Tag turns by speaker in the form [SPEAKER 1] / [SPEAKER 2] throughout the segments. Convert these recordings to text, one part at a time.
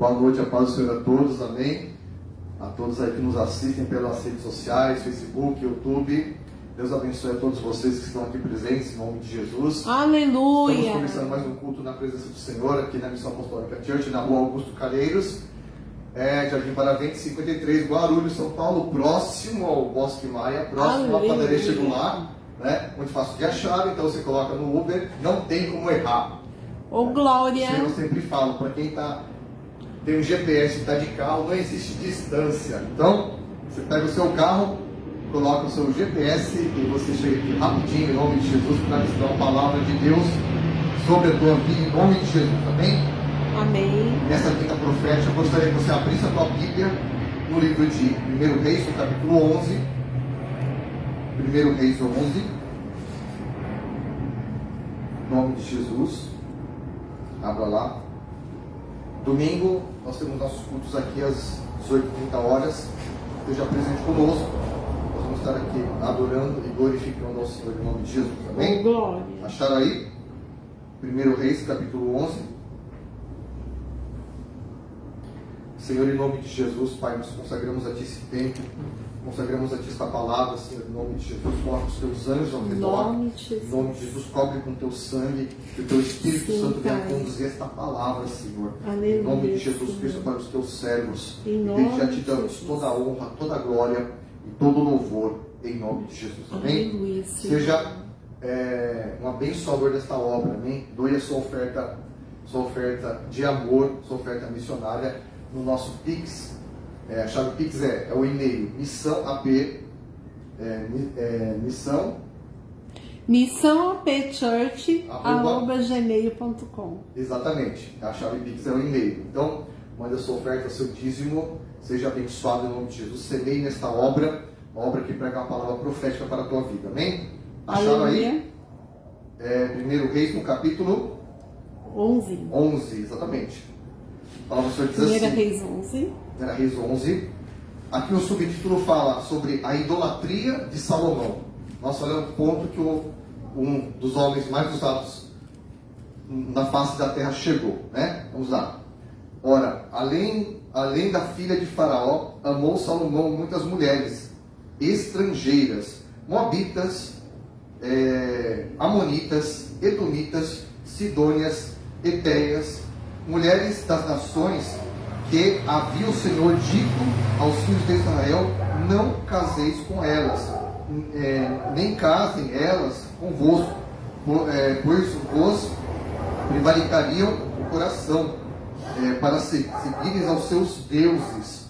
[SPEAKER 1] Boa noite, a paz do Senhor a todos, amém. A todos aí que nos assistem pelas redes sociais, Facebook, YouTube. Deus abençoe a todos vocês que estão aqui presentes, em nome de Jesus.
[SPEAKER 2] Aleluia!
[SPEAKER 1] Estamos começando mais um culto na presença do Senhor, aqui na Missão Apostólica Church, na rua Augusto Calheiros, Jardim Paravente 53, Guarulhos, São Paulo, próximo ao Bosque Maia, próximo à padaria Chegular, né? Muito fácil de achar, então você coloca no Uber, não tem como errar.
[SPEAKER 2] Ô, Glória!
[SPEAKER 1] Eu sempre falo, para quem tem um GPS e está de carro, não existe distância. Então, você pega o seu carro, coloca o seu GPS e você chega aqui rapidinho, em nome de Jesus, para receber uma palavra de Deus sobre a tua vida, em nome de Jesus, amém?
[SPEAKER 2] Amém.
[SPEAKER 1] Nessa quinta profética, eu gostaria que você abrisse a tua Bíblia no livro de 1 Reis, no capítulo 11. 1 Reis 11. Em nome de Jesus. Abra lá. Domingo, nós temos nossos cultos aqui às 18h30. Esteja presente conosco. Nós vamos estar aqui adorando e glorificando ao Senhor em nome de Jesus. Amém?
[SPEAKER 2] Oh, glória.
[SPEAKER 1] Acharam aí? 1 Reis, capítulo 11. Senhor, em nome de Jesus, Pai, nós consagramos a Ti esse tempo. Consagramos a Ti esta palavra, Senhor, em nome de Jesus. Coloca os Teus anjos ao redor. Em nome de Jesus, cobre com Teu sangue. Que o Teu Espírito Santo venha conduzir esta palavra, Senhor.
[SPEAKER 2] Aleluia,
[SPEAKER 1] em nome de Jesus
[SPEAKER 2] Senhor.
[SPEAKER 1] Cristo, para os Teus servos.
[SPEAKER 2] Em
[SPEAKER 1] E
[SPEAKER 2] nome
[SPEAKER 1] desde já Te
[SPEAKER 2] de
[SPEAKER 1] damos
[SPEAKER 2] Jesus.
[SPEAKER 1] toda a honra, toda a glória e todo o louvor, em nome de Jesus. Amém?
[SPEAKER 2] Aleluia, Senhor.
[SPEAKER 1] Seja um abençoador desta obra, amém? Doe a sua oferta de amor, sua oferta missionária no nosso Pix. A chave Pix é o e-mail
[SPEAKER 2] missãoapchurch@gmail.com.
[SPEAKER 1] Exatamente, a chave Pix é o e-mail. Então, manda sua oferta, seu dízimo, seja abençoado em nome de Jesus. Semeie nesta obra, uma obra que prega uma palavra profética para a tua vida, amém? Acharam aí? 1 Reis no capítulo
[SPEAKER 2] 11.
[SPEAKER 1] 11, exatamente. A palavra do Senhor diz
[SPEAKER 2] 1
[SPEAKER 1] assim.
[SPEAKER 2] Reis 11.
[SPEAKER 1] 1 Reis 11. Aqui o subtítulo fala sobre a idolatria de Salomão. Nós olhamos o ponto que um dos homens mais usados na face da terra chegou, né? Vamos lá. Ora, além da filha de Faraó, amou Salomão muitas mulheres estrangeiras, moabitas, amonitas, edomitas, sidônias, eteias, mulheres das nações que havia o Senhor dito aos filhos de Israel: não caseis com elas, nem casem elas convosco, pois vos prevaricariam o coração, para seguires aos seus deuses.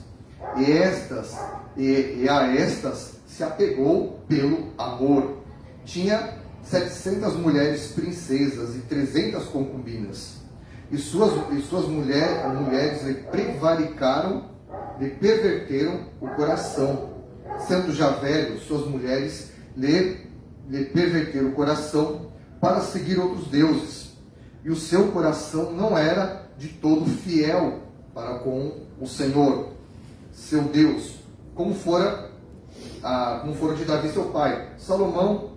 [SPEAKER 1] E a estas se apegou pelo amor. Tinha 700 mulheres princesas e 300 concubinas. E suas mulheres lhe prevaricaram, lhe perverteram o coração. Sendo já velho, suas mulheres lhe perverteram o coração para seguir outros deuses. E o seu coração não era de todo fiel para com o Senhor, seu Deus, como fora de Davi seu pai. Salomão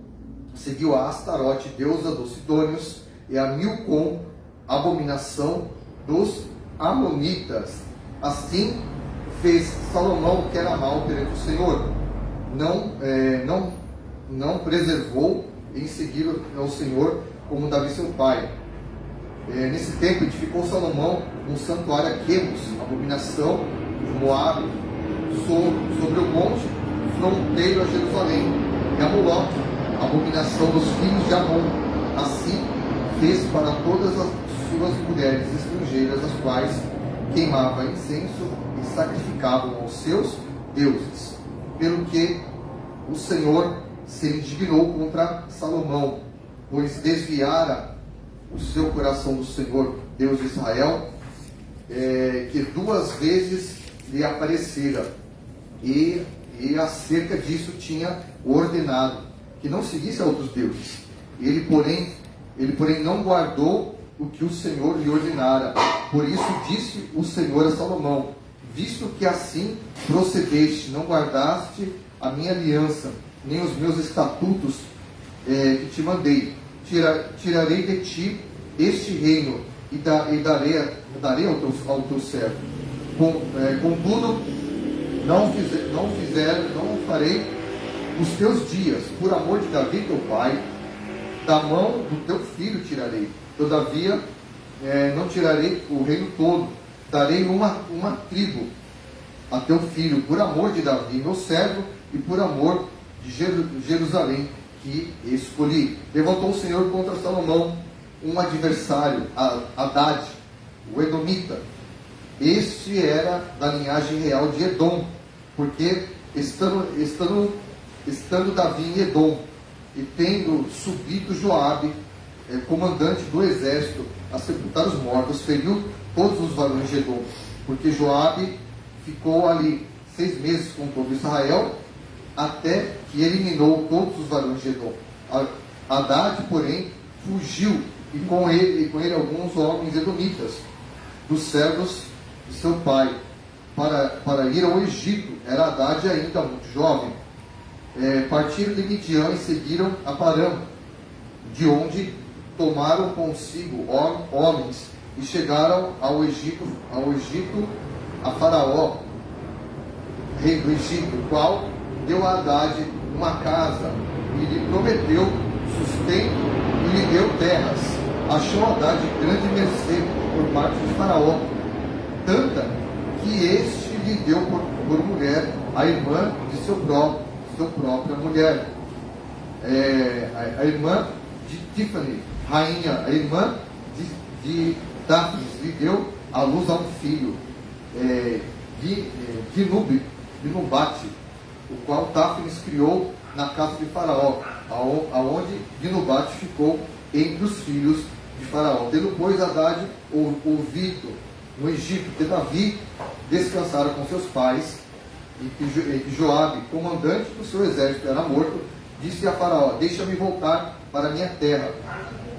[SPEAKER 1] seguiu a Astarote, deusa dos sidônios, e a Milcom, abominação dos amonitas. Assim fez Salomão o que era mal perante o Senhor. Não preservou em seguir ao Senhor como Davi seu pai. Nesse tempo edificou Salomão um santuário a Quemos, abominação de Moabe, sobre o monte fronteiro a Jerusalém, e a Moloque, abominação dos filhos de Amon. Assim fez para todas as suas mulheres estrangeiras, as quais queimava incenso e sacrificavam aos seus deuses. Pelo que o Senhor se indignou contra Salomão, pois desviara o seu coração do Senhor, Deus de Israel, que 2 vezes lhe aparecera, e acerca disso tinha ordenado que não seguisse a outros deuses. Ele, porém, não guardou o que o Senhor lhe ordenara. Por isso disse o Senhor a Salomão: visto que assim procedeste, não guardaste a minha aliança, nem os meus estatutos que te mandei, tirarei de ti este reino darei ao teu servo. Contudo, não farei os teus dias, por amor de Davi teu pai, da mão do teu filho tirarei. Todavia, não tirarei o reino todo, darei uma tribo a teu filho, por amor de Davi, meu servo, e por amor de Jerusalém, que escolhi. Levantou o Senhor contra Salomão um adversário, Hadad, o Edomita. Este era da linhagem real de Edom, porque estando Davi em Edom, e tendo subido Joabe, comandante do exército, a sepultar os mortos, feriu todos os varões de Edom, porque Joabe ficou ali 6 meses com todo Israel, até que eliminou todos os varões de Edom. Hadad, porém, fugiu, e com ele alguns homens edomitas, dos servos de seu pai, para ir ao Egito. Era Hadad ainda muito jovem. Partiram de Midian e seguiram a Parã, de onde tomaram consigo homens, e chegaram ao Egito, a Faraó, rei do Egito, o qual deu a Hadad uma casa, e lhe prometeu sustento, e lhe deu terras. Achou Hadad grande mercê por parte de Faraó, tanta que este lhe deu por mulher a irmã de sua própria mulher, a irmã de Tífane, rainha, a irmã de Táfnis, lhe deu à luz a um filho, Dinubate, o qual Táfnis criou na casa de Faraó, aonde Dinubate ficou entre os filhos de Faraó. Tendo, pois, Hadad ouvido no Egito que Davi descansara com seus pais, e que Joabe, comandante do seu exército, era morto, disse a Faraó: deixa-me voltar para a minha terra.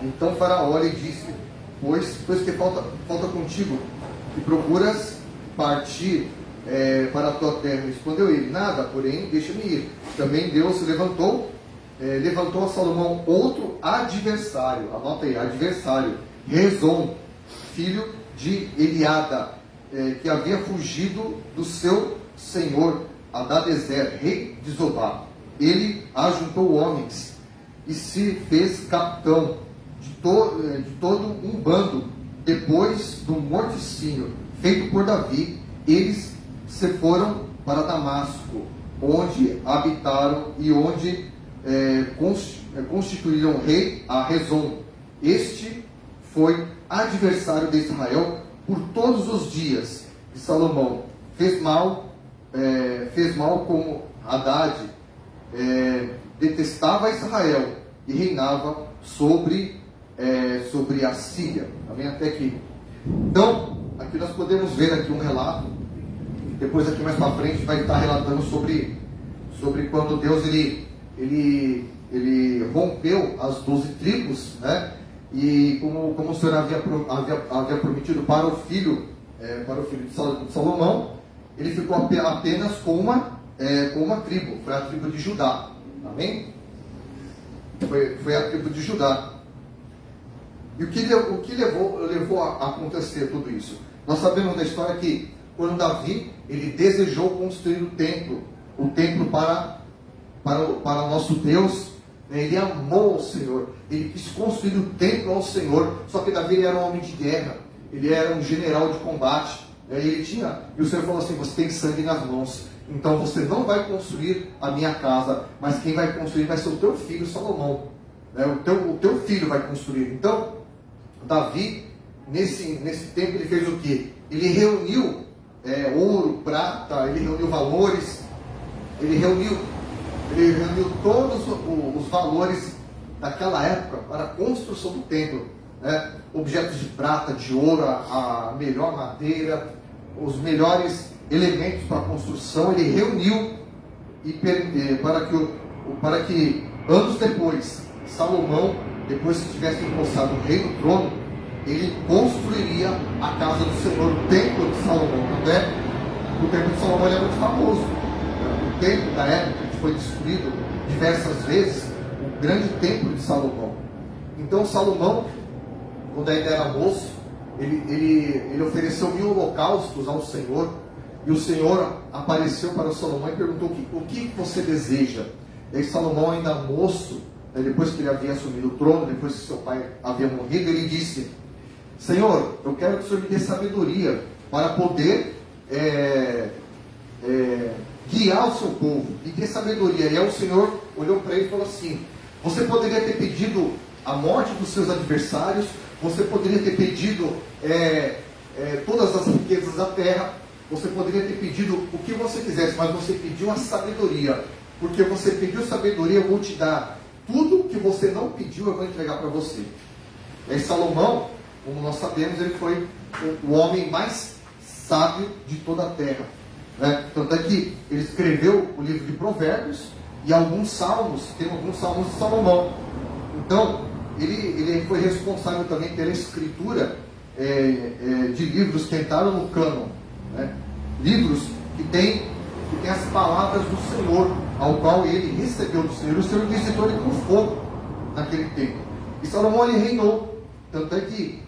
[SPEAKER 1] Então Faraó lhe disse: pois que falta contigo, que procuras partir para a tua terra. Respondeu ele: nada, porém, deixa-me ir. Também Deus levantou a Salomão outro adversário, anota aí, adversário, Rezon, filho de Eliada, que havia fugido do seu senhor Hadadezer, rei de Zobá. Ele ajuntou homens e se fez capitão de todo um bando. Depois do morticínio feito por Davi, eles se foram para Damasco, onde habitaram e onde constituíram rei a Rezon. Este foi adversário de Israel por todos os dias de Salomão. Fez mal como Hadad, detestava Israel e reinava sobre a Síria. Amém? Até aqui. Então, aqui nós podemos ver aqui um relato. Depois aqui mais para frente vai estar relatando sobre quando Deus ele rompeu as 12 tribos, né? E como o Senhor havia prometido para o filho de Salomão, ele ficou apenas com uma tribo, foi a tribo de Judá. Amém? Foi a tribo de Judá. E o que levou a acontecer tudo isso? Nós sabemos da história que quando Davi ele desejou construir o templo para o nosso Deus, né? Ele amou o Senhor, ele quis construir o templo ao Senhor. Só que Davi era um homem de guerra, ele era um general de combate, né? E o Senhor falou assim: você tem sangue nas mãos, então você não vai construir a minha casa, mas quem vai construir vai ser o teu filho Salomão, né? O teu filho vai construir. Então Davi, nesse tempo, ele fez o quê? Ele reuniu ouro, prata, ele reuniu valores, ele reuniu todos os valores daquela época para a construção do templo, né? Objetos de prata, de ouro, a melhor madeira, os melhores elementos para a construção. Ele reuniu para que anos depois, Salomão, depois que tivesse empossado o rei no trono, ele construiria a casa do Senhor, o templo de Salomão. Até o templo de Salomão é muito famoso. O templo da época que foi destruído diversas vezes, o grande templo de Salomão. Então Salomão, quando ainda era moço, ele ofereceu 1000 holocaustos ao Senhor, e o Senhor apareceu para Salomão e perguntou: o que você deseja? E aí Salomão, ainda moço, depois que ele havia assumido o trono, depois que seu pai havia morrido, ele disse: Senhor, eu quero que o Senhor me dê sabedoria para poder guiar o seu povo, e dê sabedoria. E aí o Senhor olhou para ele e falou assim: você poderia ter pedido a morte dos seus adversários, você poderia ter pedido todas as riquezas da terra, você poderia ter pedido o que você quisesse, mas você pediu a sabedoria. Porque você pediu sabedoria, eu vou te dar. Tudo que você não pediu, eu vou entregar para você. E aí Salomão, como nós sabemos, ele foi o homem mais sábio de toda a terra, né? Tanto é que ele escreveu o livro de Provérbios e alguns salmos, tem alguns salmos de Salomão. Então, ele foi responsável também pela escritura de livros que entraram no cânon, né? Livros que tem as palavras do Senhor, ao qual ele recebeu do Senhor. O Senhor visitou ele com fogo naquele tempo. E Salomão, ele reinou. Tanto é que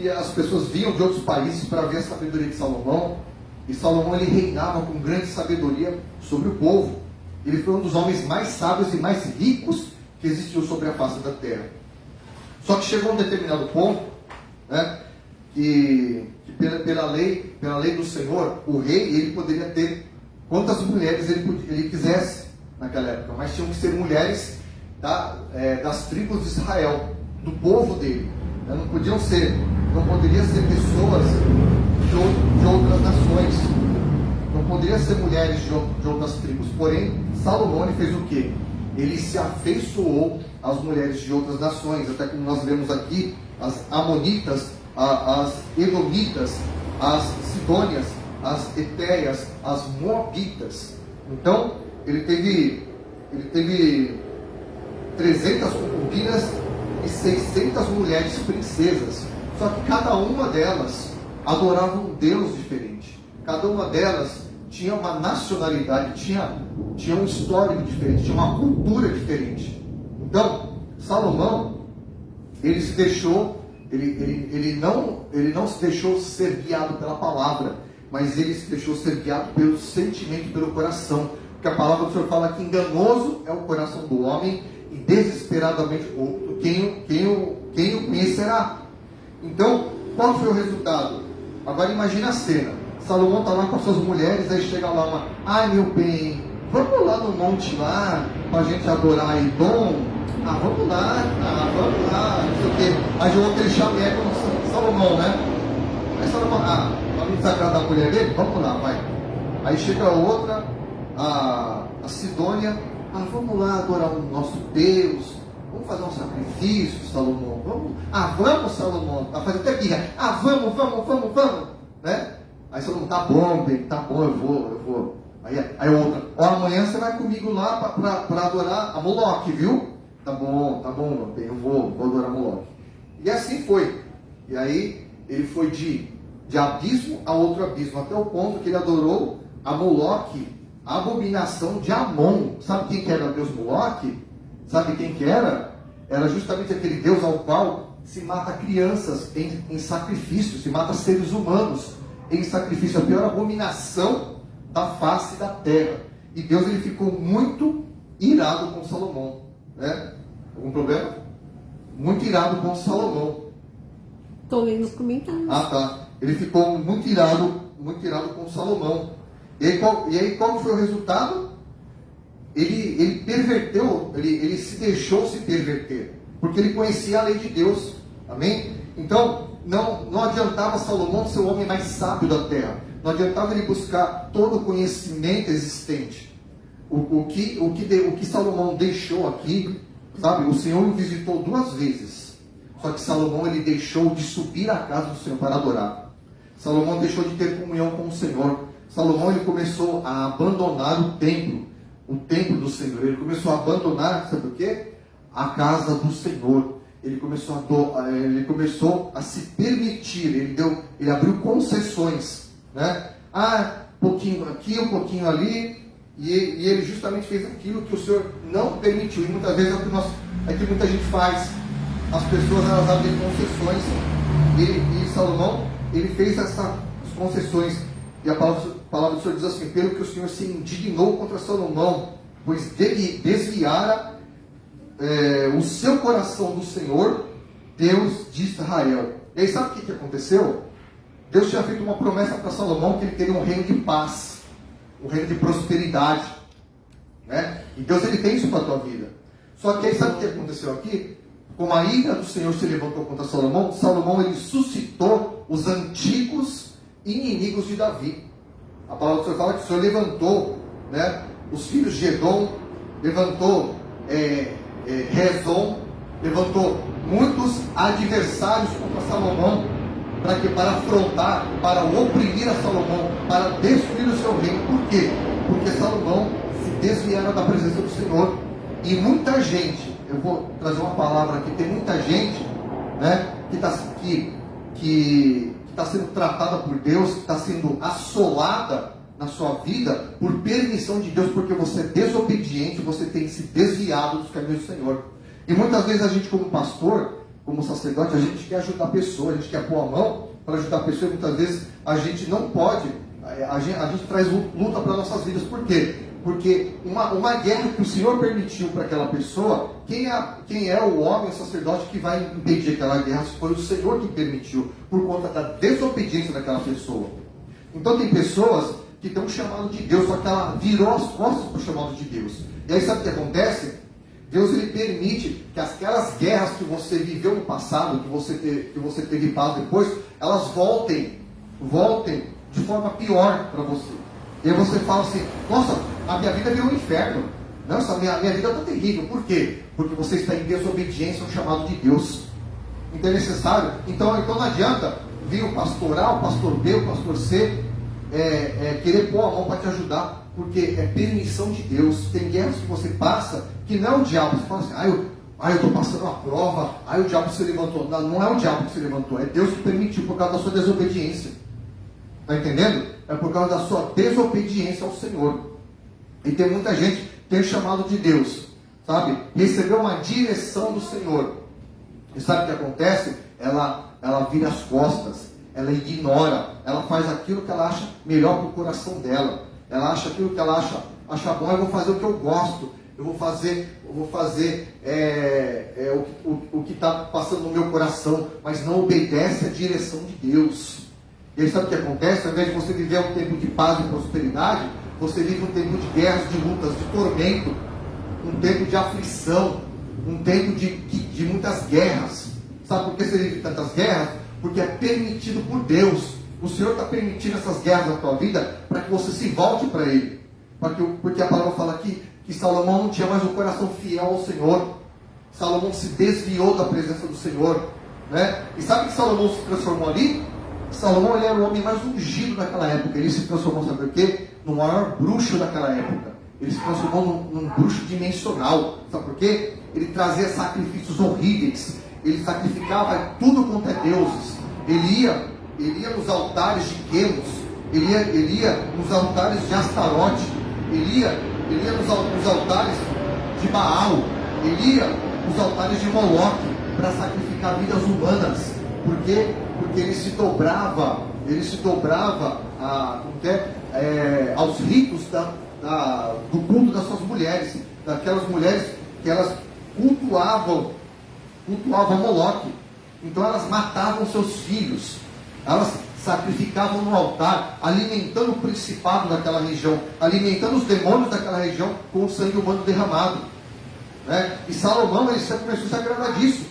[SPEAKER 1] as pessoas vinham de outros países para ver a sabedoria de Salomão. E Salomão, ele reinava com grande sabedoria sobre o povo. Ele foi um dos homens mais sábios e mais ricos que existiu sobre a face da terra. Só que chegou a um determinado ponto, né, que pela lei do Senhor, o rei, ele poderia ter quantas mulheres ele quisesse naquela época, mas tinham que ser mulheres das tribos de Israel, do povo dele. Não poderiam ser pessoas de outras nações, não poderiam ser mulheres de outras tribos. Porém, Salomão, ele fez o quê? Ele se afeiçoou às mulheres de outras nações, até como nós vemos aqui, as amonitas, as edomitas, as sidônias, as etéias, as moabitas. Então, ele teve 300 concubinas e 600 mulheres princesas. Só que cada uma delas adorava um Deus diferente. Cada uma delas tinha uma nacionalidade, tinha um histórico diferente, tinha uma cultura diferente. Então, Salomão, ele não se deixou ser guiado pela palavra, mas ele se deixou ser guiado pelo sentimento, pelo coração. Porque a palavra do Senhor fala que enganoso é o coração do homem e desesperadamente quem o conhecerá. Então, qual foi o resultado? Agora imagina a cena. Salomão está lá com as suas mulheres, aí chega lá uma: ai meu bem, vamos lá no monte lá, para a gente adorar Edom. Vamos lá, não sei o quê. Aí jogou aquele chameco no Salomão, né? Aí Salomão, para não desagradar a mulher dele, vamos lá, vai. Aí chega a outra, a Sidônia: vamos lá adorar o nosso Deus, vamos fazer um sacrifício, Salomão. Vamos, Salomão. Fazer até birra. Vamos, né? Aí Salomão: tá bom, bem, tá bom, eu vou. Aí outra: amanhã você vai comigo lá para adorar a Moloque, viu? Tá bom, meu bem, eu vou adorar a Moloque. E assim foi. E aí ele foi de abismo a outro abismo, até o ponto que ele adorou a Moloque, a abominação de Amon. Sabe quem que era o deus Moloque? Sabe quem que era? Era justamente aquele deus ao qual se mata crianças em sacrifício, se mata seres humanos em sacrifício, a pior abominação da face da terra. E Deus, ele ficou muito irado com Salomão, né? Algum problema? Muito irado com Salomão.
[SPEAKER 2] Estou lendo os comentários.
[SPEAKER 1] Tá. Ele ficou muito irado com Salomão. E aí qual foi o resultado? Ele perverteu, ele se deixou se perverter, porque ele conhecia a lei de Deus. Amém? Então, não adiantava Salomão ser o homem mais sábio da terra. Não adiantava ele buscar todo o conhecimento existente. O que Salomão deixou aqui, sabe? O Senhor o visitou 2 vezes. Só que Salomão, ele deixou de subir à casa do Senhor para adorar. Salomão deixou de ter comunhão com o Senhor. Salomão, ele começou a abandonar o templo do Senhor. Ele começou a abandonar, sabe o quê? A casa do Senhor. Ele começou a se permitir. Ele abriu concessões, né? Um pouquinho aqui, um pouquinho ali. E ele justamente fez aquilo que o Senhor não permitiu. E muitas vezes é o que muita gente faz. As pessoas, elas abrem concessões E Salomão, ele fez essas concessões. E a palavra do Senhor diz assim: pelo que o Senhor se indignou contra Salomão, pois desviara o seu coração do Senhor, Deus de Israel. E aí sabe o que aconteceu? Deus tinha feito uma promessa para Salomão, que ele teria um reino de paz, um reino de prosperidade, né? E Deus, ele tem isso para a tua vida. Só que aí sabe o que aconteceu aqui? Como a ira do Senhor se levantou contra Salomão, Salomão, ele suscitou os antigos inimigos de Davi. A palavra do Senhor fala que o Senhor levantou, né, os filhos de Edom, levantou Rezon, levantou muitos adversários contra Salomão, para afrontar, para oprimir a Salomão, para destruir o seu reino. Por quê? Porque Salomão se desviara da presença do Senhor. E muita gente, eu vou trazer uma palavra aqui, tem muita gente, né, que está sendo tratada por Deus, que está sendo assolada na sua vida por permissão de Deus, porque você é desobediente, você tem se desviado dos caminhos do Senhor. E muitas vezes a gente, como pastor, como sacerdote, a gente quer ajudar a pessoa, a gente quer pôr a mão para ajudar a pessoa, e muitas vezes a gente não pode, a gente traz luta para nossas vidas. Por quê? Porque uma guerra que o Senhor permitiu para aquela pessoa, quem é o homem, o sacerdote que vai impedir aquela guerra? Se foi o Senhor que permitiu, por conta da desobediência daquela pessoa. Então tem pessoas que estão chamando de Deus, só que ela virou as costas para o chamado de Deus. E aí sabe o que acontece? Deus, ele permite que aquelas guerras que você viveu no passado, que você teve paz depois, elas voltem de forma pior para você. E aí você fala assim: nossa, a minha vida virou um inferno. Nossa, a minha vida está terrível. Por quê? Porque você está em desobediência ao chamado de Deus. Então é necessário. Então não adianta vir o pastor A, o pastor B, o pastor C querer pôr a mão para te ajudar, porque é permissão de Deus. Tem guerras que você passa que não é o diabo. Você fala assim: eu estou passando uma prova, o diabo se levantou. Não é o diabo que se levantou, é Deus que permitiu, por causa da sua desobediência. Está entendendo? É por causa da sua desobediência ao Senhor. E tem muita gente que tem o chamado de Deus, sabe? Recebeu uma direção do Senhor. E sabe o que acontece? Ela vira as costas, ela ignora, ela faz aquilo que ela acha melhor para o coração dela. Ela acha aquilo que ela acha bom. Eu vou fazer o que eu gosto. Eu vou fazer o que está passando no meu coração, mas não obedece à direção de Deus. E aí sabe o que acontece? Ao invés de você viver um tempo de paz e prosperidade, você vive um tempo de guerras, de lutas, de tormento, um tempo de aflição, um tempo de muitas guerras. Sabe por que você vive tantas guerras? Porque é permitido por Deus. O Senhor está permitindo essas guerras na tua vida para que você se volte para Ele. Porque a palavra fala aqui que Salomão não tinha mais um coração fiel ao Senhor. Salomão se desviou da presença do Senhor, né? E sabe que Salomão se transformou ali? Salomão, ele era o homem mais ungido daquela época. Ele se transformou, sabe por quê? No maior bruxo daquela época. Ele se transformou num bruxo dimensional. Sabe por quê? Ele trazia sacrifícios horríveis. Ele sacrificava tudo quanto é deuses. Ele ia nos altares de Quemos. Ele ia nos altares de Astarote. Ele ia nos altares de Baal. Ele ia nos altares de Moloque para sacrificar vidas humanas. Por quê? Porque ele se dobrava aos ritos do culto das suas mulheres, daquelas mulheres que elas cultuavam Moloque. Então elas matavam seus filhos, elas sacrificavam no altar, alimentando o principado daquela região, alimentando os demônios daquela região com o sangue humano derramado, né? E Salomão, ele começou a se agradar disso,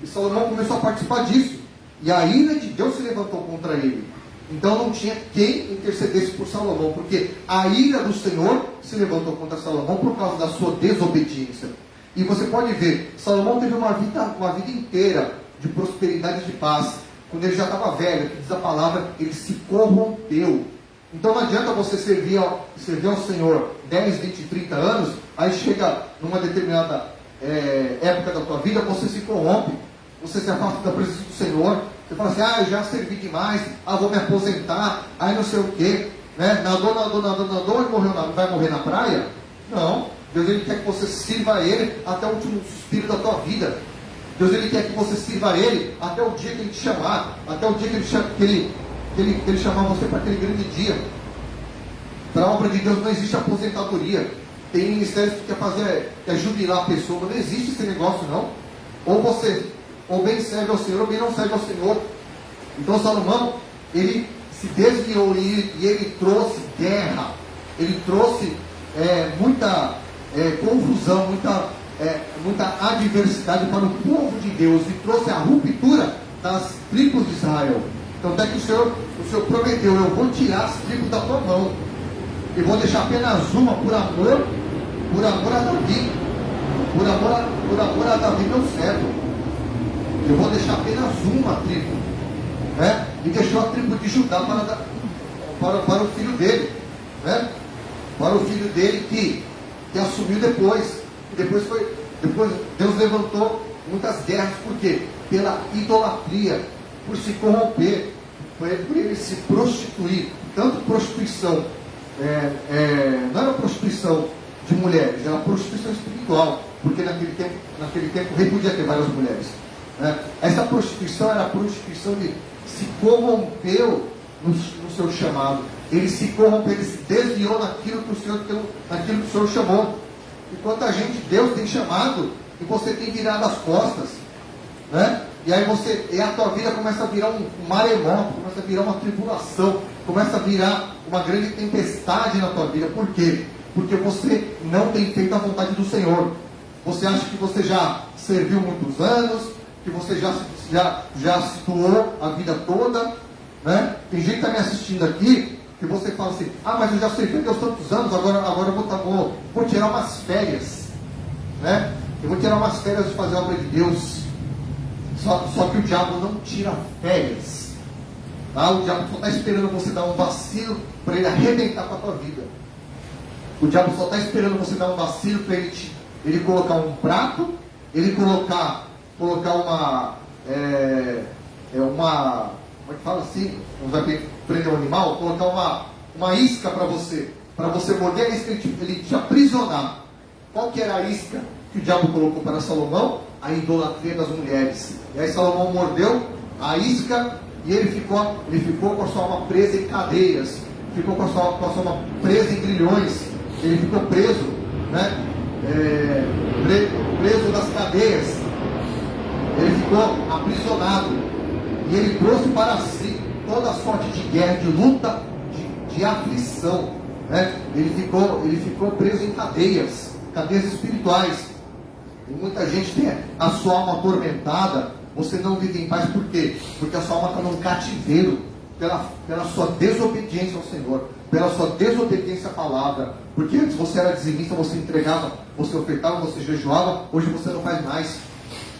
[SPEAKER 1] e Salomão começou a participar disso. E a ira de Deus se levantou contra ele. Então não tinha quem intercedesse por Salomão, porque a ira do Senhor se levantou contra Salomão por causa da sua desobediência. E você pode ver, Salomão teve uma vida inteira de prosperidade e de paz. Quando ele já estava velho, que diz a palavra, ele se corrompeu. Então não adianta você servir ao Senhor 10, 20, 30 anos, aí chega numa determinada época da tua vida, você se corrompe. Você se afasta da presença do Senhor. Você fala assim: eu já servi demais, vou me aposentar, não sei o que, né? Nadou e vai morrer na praia? Não. Deus, ele quer que você sirva a Ele até o último suspiro da tua vida. Deus ele quer que você sirva a Ele até o dia que Ele te chamar, até o dia que Ele chamar você para aquele grande dia. Para a obra de Deus não existe aposentadoria. Tem ministérios que quer jubilar a pessoa, mas não existe esse negócio não. Ou bem serve ao Senhor, ou bem não serve ao Senhor. Então Salomão, ele se desviou e ele trouxe guerra, ele trouxe muita confusão, muita adversidade para o povo de Deus, e trouxe a ruptura das tribos de Israel. Então até que o Senhor prometeu: eu vou tirar as tribos da tua mão, e vou deixar apenas uma por amor a Davi, por amor a Davi meu servo. Eu vou deixar apenas uma tribo, né? E deixou a tribo de Judá para o filho dele, né? Para o filho dele que assumiu depois. E depois Deus levantou muitas guerras. Por quê? Pela idolatria, por se corromper, por ele se prostituir. Tanto prostituição, não era prostituição de mulheres, era prostituição espiritual, porque naquele tempo o rei podia ter várias mulheres. Essa prostituição era a prostituição de se corrompeu no seu chamado. Ele se corrompeu, ele se desviou naquilo que o Senhor chamou. E quanta gente Deus tem chamado e você tem virado as costas, né? E aí a tua vida começa a virar um maremoto, começa a virar uma tribulação, começa a virar uma grande tempestade na tua vida. Por quê? Porque você não tem feito a vontade do Senhor. Você acha que você já serviu muitos anos, que você já se doou a vida toda, né? Tem gente que está me assistindo aqui, que você fala assim: mas eu já servi a Deus tantos anos, agora eu vou tirar umas férias, né? Eu vou tirar umas férias de fazer a obra de Deus. Só que o diabo não tira férias, tá? O diabo só está esperando você dar um vacilo para ele arrebentar com a tua vida. O diabo só está esperando você dar um vacilo para ele colocar um prato, ele colocar uma como é que fala assim? Não vai prender um animal, colocar uma isca para você morder a isca, ele te aprisionar. Qual que era a isca que o diabo colocou para Salomão? A idolatria das mulheres. E aí Salomão mordeu a isca e ele ficou com a sua alma presa em cadeias, ficou com a sua alma presa em grilhões, ele ficou preso, né? Preso nas cadeias, ele ficou aprisionado, e ele trouxe para si toda a sorte de guerra, de luta, de aflição, né? Ele ficou preso em cadeias espirituais. E muita gente tem a sua alma atormentada. Você não vive em paz, por quê? Porque a sua alma está num cativeiro pela sua desobediência ao Senhor, pela sua desobediência à palavra. Porque antes você era dizimista, você entregava, você ofertava, você jejuava. Hoje você não faz mais,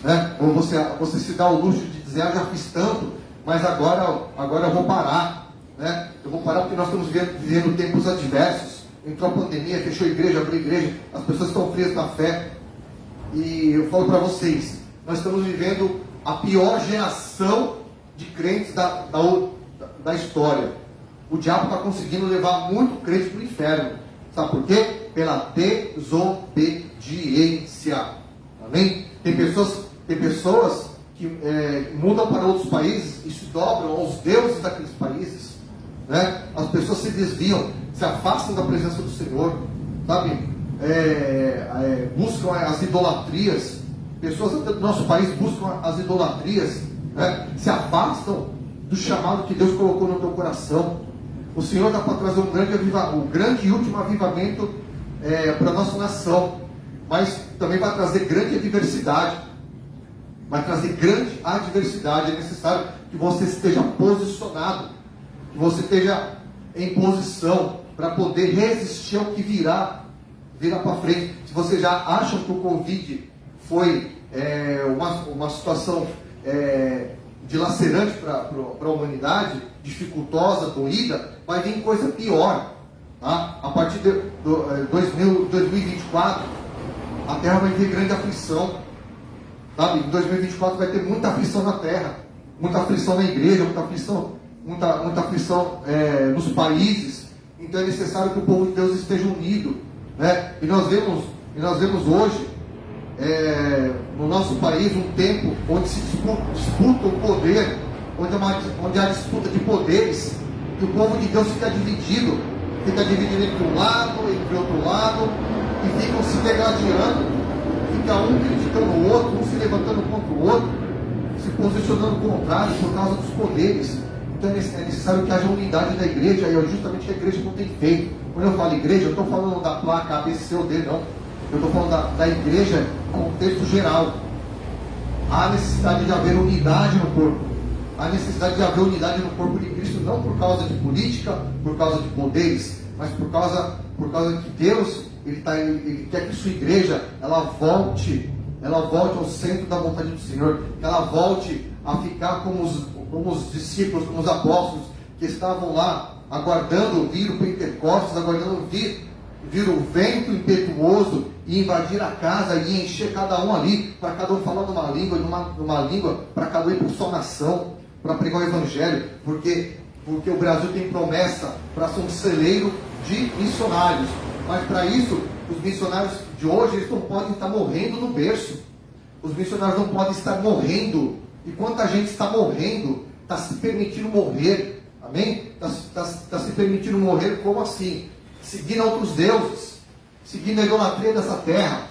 [SPEAKER 1] né? Ou você se dá o luxo de dizer: já fiz tanto, mas agora eu vou parar, né? Eu vou parar porque nós estamos vivendo tempos adversos. Entrou a pandemia, fechou a igreja, abriu a igreja, as pessoas estão frias na fé. E eu falo para vocês, nós estamos vivendo a pior geração de crentes da história. O diabo está conseguindo levar muito crente para o inferno. Sabe por quê? Pela desobediência. Amém? Tem pessoas que mudam para outros países e se dobram aos deuses daqueles países, né? As pessoas se desviam, se afastam da presença do Senhor, sabe? Buscam as idolatrias. Pessoas do nosso país buscam as idolatrias, né? Se afastam do chamado que Deus colocou no teu coração. O Senhor está para trazer um grande e último avivamento para a nossa nação, mas também vai trazer grande adversidade. Vai trazer grande adversidade. É necessário que você esteja posicionado, que você esteja em posição para poder resistir ao que virá para frente. Se você já acha que o Covid foi uma situação dilacerante para a humanidade, dificultosa, doída, vai vir coisa pior, tá? A partir de 2024, a Terra vai ter grande aflição, sabe? Em 2024 vai ter muita aflição na Terra, muita aflição na igreja, muita aflição nos países. Então é necessário que o povo de Deus esteja unido, né? E nós vemos hoje no nosso país um tempo onde se disputa o poder, onde há disputa de poderes, e o povo de Deus fica dividido entre um lado, entre outro lado, e ficam se degladiando, fica um criticando o outro, um se levantando contra o outro, se posicionando contrário por causa dos poderes. Então é necessário que haja unidade da igreja, e é justamente o que a igreja não tem feito. Quando eu falo igreja, eu estou falando da placa A, B, C ou D, não. Eu estou falando da igreja em contexto geral. Há necessidade de haver unidade no corpo. Há necessidade de haver unidade no corpo de Cristo, não por causa de política, por causa de poderes, mas por causa que Deus, Ele quer que sua igreja, ela volte ao centro da vontade do Senhor, que ela volte a ficar como os discípulos, como os apóstolos, que estavam lá, aguardando vir o Pentecostes, aguardando vir o vento impetuoso e invadir a casa e encher cada um ali, para cada um falar numa língua, para cada um ir para sua nação, para pregar o Evangelho, porque o Brasil tem promessa para ser um celeiro de missionários, mas para isso, os missionários de hoje, eles não podem estar morrendo no berço, os missionários não podem estar morrendo, e quanta gente está morrendo, está se permitindo morrer, amém? Está se permitindo morrer, como assim? Seguindo outros deuses, seguindo a idolatria dessa terra,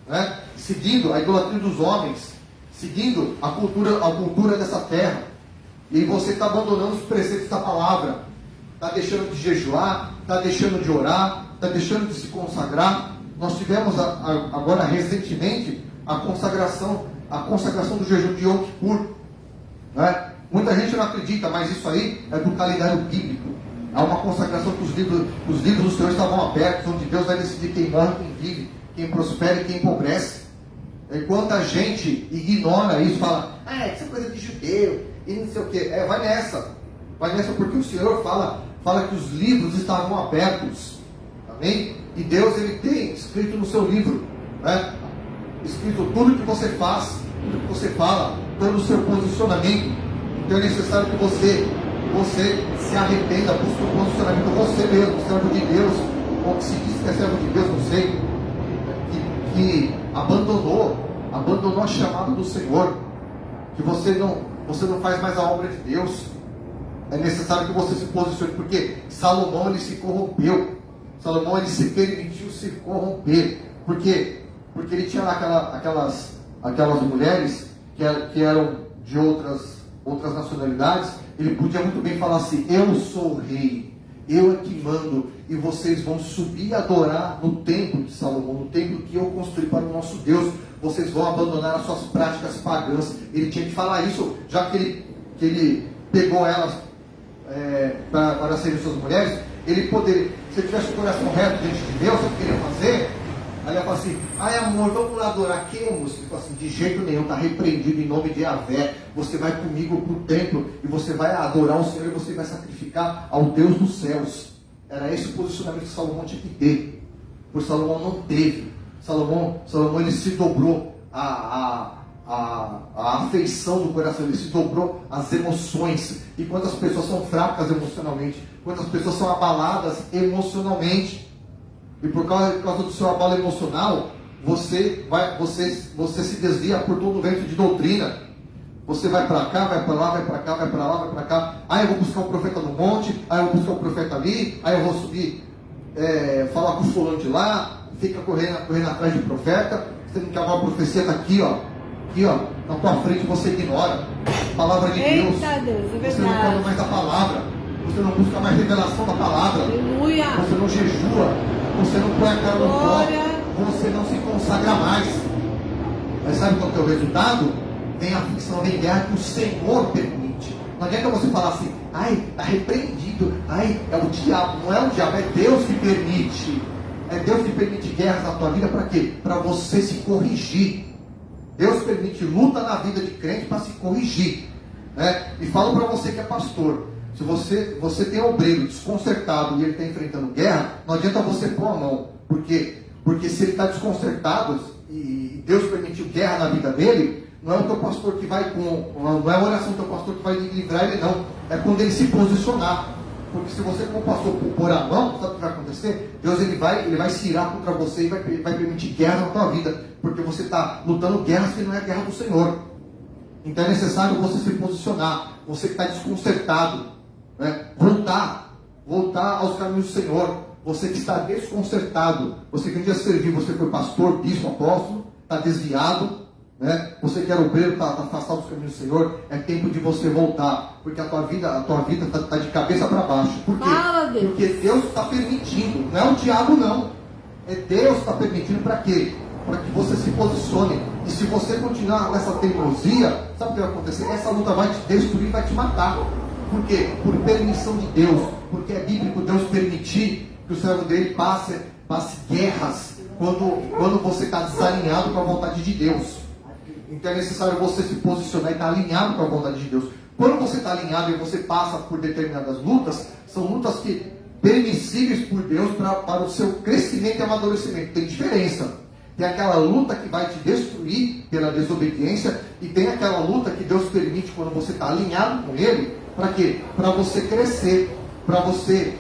[SPEAKER 1] né? Seguindo a idolatria dos homens, seguindo a cultura dessa terra, e você está abandonando os preceitos da palavra, está deixando de jejuar, está deixando de orar, está deixando de se consagrar. Nós tivemos agora recentemente a consagração do jejum de Yom Kippur, né? Muita gente não acredita, mas isso aí é do calendário bíblico. Há uma consagração que os livros do Senhor estavam abertos, onde Deus vai decidir quem morre, quem vive, quem prospera e quem empobrece. Enquanto a gente ignora isso, fala, isso é coisa de judeu, e não sei o que, vai nessa porque o Senhor fala que os livros estavam abertos, amém? E Deus, Ele tem escrito no seu livro, né? Escrito tudo que você faz, tudo que você fala, todo o seu posicionamento. Então é necessário que você se arrependa, busque um posicionamento, você mesmo, servo de Deus, ou que se diz que é servo de Deus, não sei, que abandonou a chamada do Senhor, que você não faz mais a obra de Deus. É necessário que você se posicione, porque Salomão, ele se corrompeu, Salomão, ele se permitiu se corromper, porque ele tinha lá aquelas mulheres que eram de outras nacionalidades. Ele podia muito bem falar assim, eu sou o rei, eu é que mando, e vocês vão subir e adorar no templo de Salomão, no templo que eu construí para o nosso Deus, vocês vão abandonar as suas práticas pagãs. Ele tinha que falar isso, já que ele pegou elas para serem suas mulheres. Ele poderia, se ele tivesse o coração reto diante de Deus, sabe o que ele ia fazer? Aí ele ia falar assim, amor, vamos lá adorar Quemos. Ele falou assim, de jeito nenhum, está repreendido em nome de Yahvé. Você vai comigo para o templo e você vai adorar o Senhor e você vai sacrificar ao Deus dos céus. Era esse o posicionamento que Salomão tinha que ter. Pois Salomão não teve. Salomão ele se dobrou a afeição do coração, ele se dobrou às emoções. E quantas pessoas são fracas emocionalmente, quantas pessoas são abaladas emocionalmente, e por causa do seu abalo emocional, você se desvia por todo o vento de doutrina. Você vai para cá, vai para lá, vai para cá, vai para lá, vai para cá. Eu vou buscar um profeta no monte, eu vou buscar um profeta ali, eu vou subir, falar com o fulano de lá, fica correndo atrás de profeta, sendo que a profecia está aqui, na tua frente, você ignora a palavra de Deus.
[SPEAKER 2] Eita Deus, é verdade.
[SPEAKER 1] Você não fala mais da palavra, você não busca mais revelação da palavra.
[SPEAKER 2] Aleluia.
[SPEAKER 1] Você não jejua, você não põe a cara no pó, você não se consagra mais. Mas sabe qual que é o resultado? Vem aflição, vem guerra que o Senhor permite. Não adianta você falar assim, está repreendido, é o diabo. Não é o diabo, é Deus que permite. É Deus que permite guerras na tua vida para quê? Para você se corrigir. Deus permite luta na vida de crente para se corrigir, né? E falo para você que é pastor, se você tem um obreiro desconcertado e ele está enfrentando guerra, não adianta você pôr a mão, porque se ele está desconcertado e Deus permitiu guerra na vida dele, não é o teu pastor que vai não é a oração do teu pastor que vai livrar ele, não, é quando ele se posicionar. Porque se você, como pastor, pôr a mão, sabe o que vai acontecer? Deus ele vai se irar contra você e vai permitir guerra na tua vida, porque você está lutando guerras que não é a guerra do Senhor. Então é necessário você se posicionar, você que está desconcertado, né? voltar aos caminhos do Senhor. Você que está desconcertado, você que um dia serviu, você foi pastor, bispo, apóstolo, está desviado, né? Você que era obreiro, está afastado dos caminhos do Senhor, é tempo de você voltar, porque a tua vida está de cabeça para baixo. Por quê?
[SPEAKER 2] Fala, Deus.
[SPEAKER 1] Porque Deus está permitindo, não é o diabo não, é Deus que está permitindo para quê? Para que você se posicione. E se você continuar nessa teimosia, sabe o que vai acontecer? Essa luta vai te destruir, vai te matar. Por quê? Por permissão de Deus, porque é bíblico Deus permitir que o servo dele passe guerras quando você está desalinhado com a vontade de Deus. Então é necessário você se posicionar e estar alinhado com a vontade de Deus. Quando você está alinhado e você passa por determinadas lutas, são lutas que permissíveis por Deus para o seu crescimento e amadurecimento. Tem diferença. Tem aquela luta que vai te destruir pela desobediência, e tem aquela luta que Deus permite quando você está alinhado com Ele. Para quê? Para você crescer, para você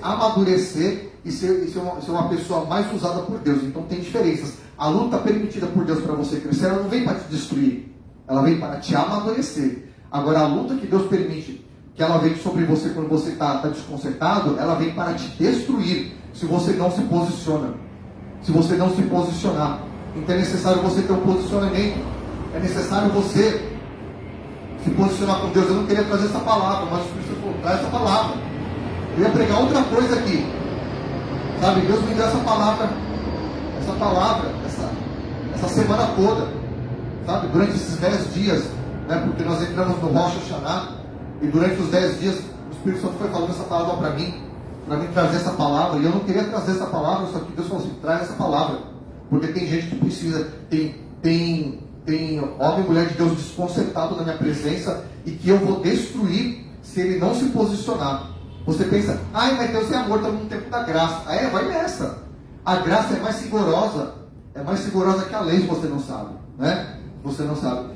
[SPEAKER 1] amadurecer e ser uma pessoa mais usada por Deus. Então tem diferenças. A luta permitida por Deus para você crescer, ela não vem para te destruir, ela vem para te amadurecer. Agora a luta que Deus permite, que ela vem sobre você quando você está desconcertado, ela vem para te destruir, se você não se posiciona, se você não se posicionar. Então é necessário você ter um posicionamento, é necessário você se posicionar com Deus. Eu não queria trazer essa palavra, mas o Espírito falou, traz essa palavra. Eu ia pregar outra coisa aqui, sabe? Deus me deu essa palavra essa semana toda, sabe? Durante esses 10 dias, né? Porque nós entramos no Rosh Hashanah, e durante os 10 dias o Espírito Santo foi falando essa palavra para mim trazer essa palavra, e eu não queria trazer essa palavra, só que Deus falou assim, traz essa palavra, porque tem gente que precisa, tem homem e mulher de Deus desconcertado na minha presença, e que eu vou destruir se ele não se posicionar. Você pensa, mas Deus é amor, estamos no tempo da graça. Vai nessa. A graça é mais rigorosa que a lei, se você não sabe, né? Você não sabe.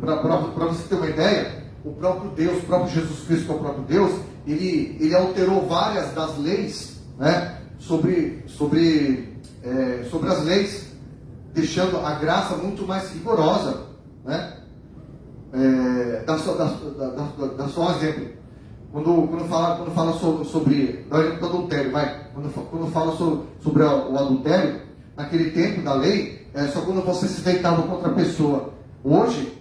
[SPEAKER 1] Para você ter uma ideia, o próprio Deus, o próprio Jesus Cristo, que é o próprio Deus, ele alterou várias das leis, né? Sobre as leis, deixando a graça muito mais rigorosa, né? Dá só um exemplo. Quando fala sobre o adultério, quando fala sobre o adultério, naquele tempo da lei, só quando você se deitava contra a pessoa. Hoje,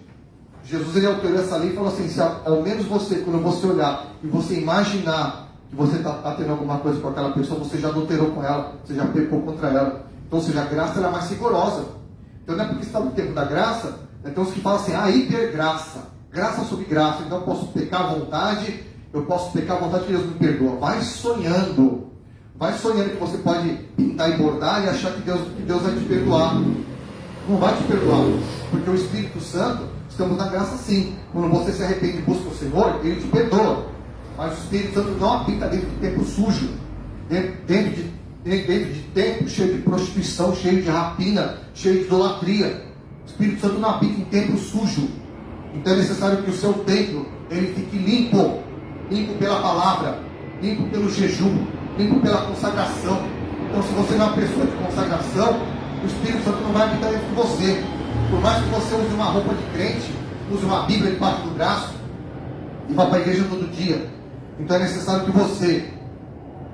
[SPEAKER 1] Jesus ele alterou essa lei e falou assim, se ao menos você, quando você olhar e você imaginar que você está tendo alguma coisa com aquela pessoa, você já adulterou com ela, você já pecou contra ela. Então, ou seja, a graça ela é mais rigorosa. Então não é porque está no tempo da graça, tem uns que falam assim, hipergraça, graça sobre graça, então eu posso pecar à vontade, que Deus me perdoa. Vai sonhando que você pode pintar e bordar e achar que Deus vai te perdoar. Não vai te perdoar, porque o Espírito Santo, estamos na graça sim. Quando você se arrepende e busca o Senhor, Ele te perdoa. Mas o Espírito Santo não habita dentro de tempo sujo, dentro de tempo cheio de prostituição, cheio de rapina, cheio de idolatria. O Espírito Santo não habita em tempo sujo. Então é necessário que o seu templo ele fique limpo pela palavra, limpo pelo jejum, limpo pela consagração. Então, se você não é uma pessoa de consagração, o Espírito Santo não vai habitar dentro de você. Por mais que você use uma roupa de crente, use uma Bíblia debaixo do braço e vá para a igreja todo dia, então é necessário que você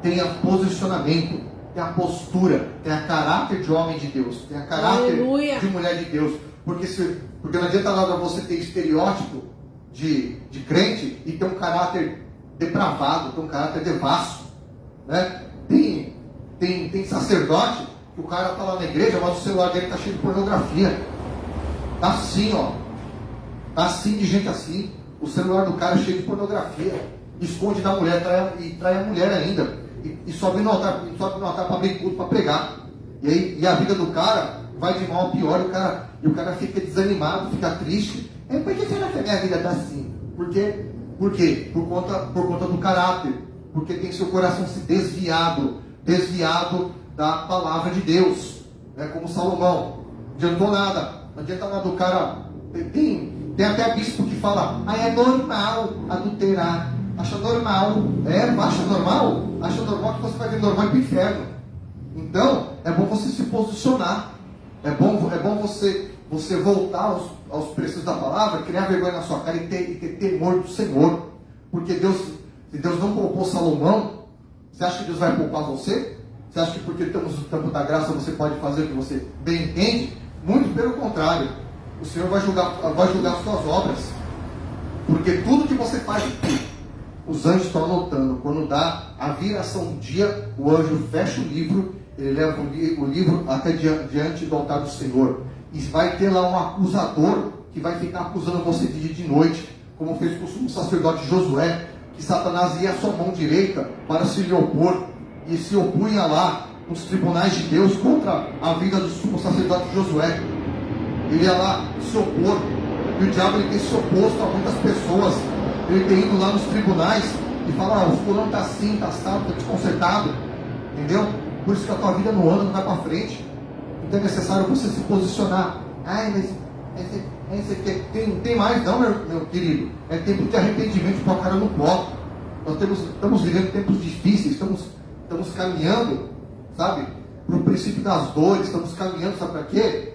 [SPEAKER 1] tenha posicionamento, tenha postura, tenha caráter de homem de Deus, tenha caráter
[SPEAKER 2] Aleluia.
[SPEAKER 1] De mulher de Deus. Porque não adianta nada você ter estereótipo de crente e ter um caráter depravado, ter um caráter devasso, né? Tem sacerdote que o cara está lá na igreja, mas o celular dele está cheio de pornografia. Tá assim, tá assim, de gente assim. O celular do cara é cheio de pornografia, esconde da mulher, trai a mulher ainda, e sobe no altar para abrir culto, para pregar. E a vida do cara vai de mal a pior, e o cara fica desanimado, fica triste. Por que será que a minha vida está assim? Por quê? Por conta do caráter. Porque tem seu coração se desviado da palavra de Deus. Como Salomão. Não adiantou nada. Não adianta nada do cara. Tem até bispo que fala, é normal adulterar. Acha normal. Acha normal? Acha normal que você vai ver normal e pro inferno. Então, é bom você se posicionar. É bom você voltar aos preços da palavra, criar vergonha na sua cara e ter temor do Senhor. Porque se Deus não poupou Salomão, você acha que Deus vai poupar você? Você acha que porque estamos no campo da graça você pode fazer o que você bem entende? Muito pelo contrário. O Senhor vai julgar as suas obras. Porque tudo que você faz aqui, os anjos estão anotando. Quando dá a viração do dia, o anjo fecha o livro, ele leva o livro até diante do altar do Senhor. E vai ter lá um acusador que vai ficar acusando você de dia e de noite, como fez com o sumo sacerdote Josué, que Satanás ia à sua mão direita para se lhe opor, e se opunha lá nos tribunais de Deus contra a vida do sumo sacerdote Josué. Ele ia lá se opor, e o diabo ele tem se oposto a muitas pessoas. Ele tem ido lá nos tribunais e fala: o fulano está assim, está assado, está desconcertado, entendeu? Por isso que a tua vida não anda, não vai para frente. Então é necessário você se posicionar. Ai, mas tem mais não, meu querido. É tempo de arrependimento de pôr a cara no pó. Nós estamos vivendo tempos difíceis, estamos caminhando, sabe, para o princípio das dores, estamos caminhando, sabe para quê?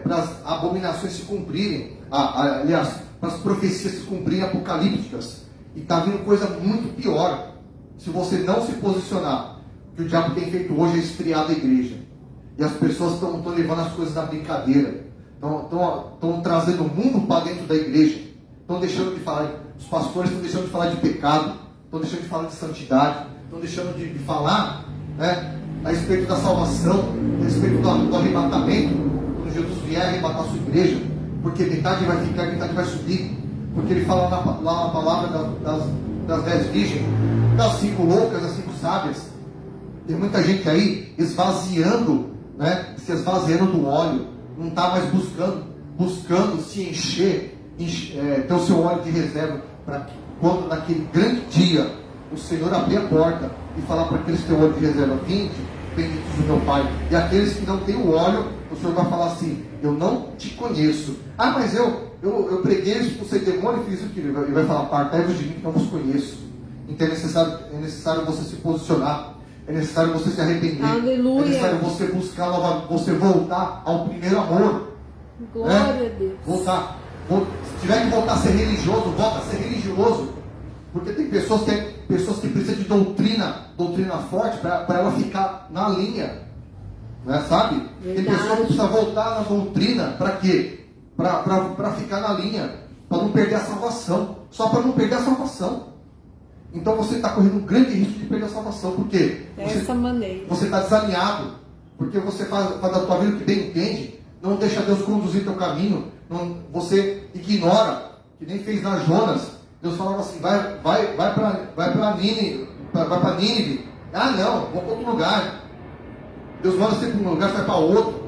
[SPEAKER 1] Para as abominações se cumprirem, aliás, para as profecias se cumprirem apocalípticas. E está vindo coisa muito pior. Se você não se posicionar, o que o diabo tem feito hoje é esfriar a igreja. E as pessoas estão levando as coisas na brincadeira. Estão trazendo o mundo para dentro da igreja. Estão deixando de falar, os pastores estão deixando de falar de pecado, estão deixando de falar de santidade, estão deixando de falar, né, a respeito da salvação, a respeito do arrebatamento, quando Jesus vier arrebatar a sua igreja, porque metade vai ficar, metade vai subir, porque ele fala lá na palavra das 10 virgens, das 5 loucas, das 5 sábias. Tem muita gente aí esvaziando, né, se esvaziando do óleo, não está mais buscando se encher, ter o seu óleo de reserva, para que quando naquele grande dia o Senhor abrir a porta e falar para aqueles que têm o óleo de reserva: vinde, benditos do meu Pai. E aqueles que não têm o óleo, o Senhor vai falar assim: eu não te conheço. Ah, mas eu preguei, expulsei demônio e fiz o que? Ele vai falar: apartai-vos de mim que não vos conheço. Então é necessário você se posicionar. É necessário você se arrepender.
[SPEAKER 2] Aleluia.
[SPEAKER 1] É necessário você buscar novamente, você voltar ao primeiro amor.
[SPEAKER 2] Glória a Deus.
[SPEAKER 1] Voltar. Se tiver que voltar a ser religioso, volta a ser religioso. Porque tem pessoas que precisam de doutrina forte para ela ficar na linha. Né, sabe?
[SPEAKER 2] Verdade.
[SPEAKER 1] Tem pessoas que precisam voltar na doutrina para quê? Para ficar na linha, para não perder a salvação. Só para não perder a salvação. Então você está correndo um grande risco de perder a salvação. Por quê?
[SPEAKER 2] Dessa maneira.
[SPEAKER 1] Você está desalinhado. Porque você faz da tua vida o que bem entende. Não deixa Deus conduzir teu caminho. Você ignora, que nem fez na Jonas. Deus falava assim: vai para Nínive. Ah, não, vou para outro lugar. Deus manda você para um lugar, você vai para outro.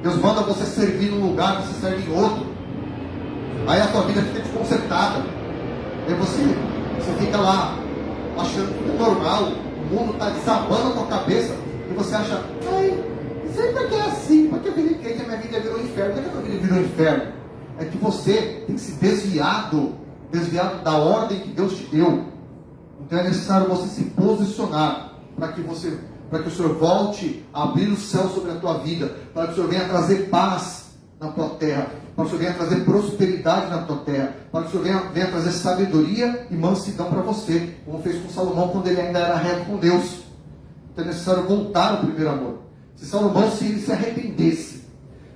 [SPEAKER 1] Deus manda você servir num lugar, você serve em outro. Aí a tua vida fica desconcertada. Aí você fica lá achando que tudo é normal. O mundo está desabando a tua cabeça. E você acha: ai, sempre que é assim, porque eu virei crente, a minha vida virou um inferno. Por que a tua vida virou um inferno? É que você tem que se desviado da ordem que Deus te deu. Então é necessário você se posicionar para que o Senhor volte a abrir o céu sobre a tua vida, para que o Senhor venha trazer paz na tua terra, para que o Senhor venha trazer prosperidade na tua terra, para que o Senhor venha trazer sabedoria e mansidão para você, como fez com Salomão quando ele ainda era reto com Deus. Então é necessário voltar ao primeiro amor. Se Salomão se arrependesse,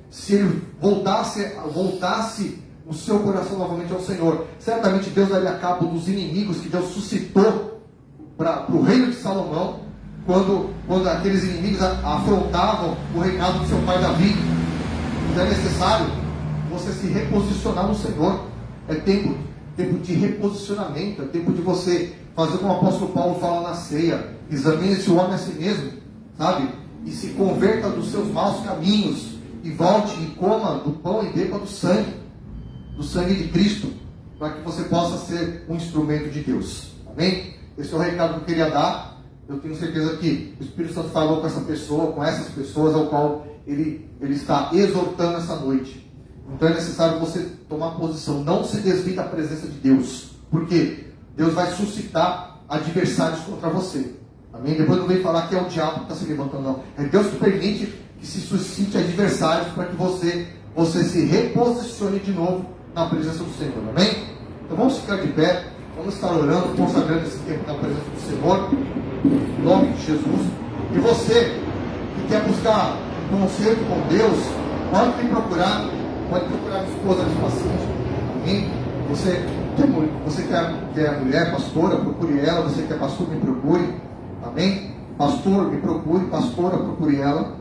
[SPEAKER 1] se ele voltasse o seu coração novamente ao Senhor, certamente Deus daria cabo dos inimigos que Deus suscitou para o reino de Salomão, quando aqueles inimigos afrontavam o reinado do seu pai Davi. Então é necessário você se reposicionar no Senhor. É tempo de reposicionamento, é tempo de você fazer como o apóstolo Paulo fala na ceia: examine-se o homem a si mesmo, sabe? E se converta dos seus maus caminhos, e volte e coma do pão e beba do sangue de Cristo, para que você possa ser um instrumento de Deus. Amém? Esse é o recado que eu queria dar. Eu tenho certeza que o Espírito Santo falou com essa pessoa, com essas pessoas ao qual ele está exortando essa noite. Então é necessário você tomar posição. Não se desvie da presença de Deus, porque Deus vai suscitar adversários contra você. Amém? Depois não vem falar que é o diabo que está se levantando, não. É Deus que permite que se suscite adversários para que você se reposicione de novo na presença do Senhor, amém? Então vamos ficar de pé, vamos estar orando, consagrando esse tempo na presença do Senhor, em nome de Jesus. E você que quer buscar um conserto com Deus, pode me procurar, pode procurar minha esposa de paciente, amém? Você que é mulher, pastora, procure ela. Você que é pastor, me procure, amém? Pastor, me procure, pastora, procure ela,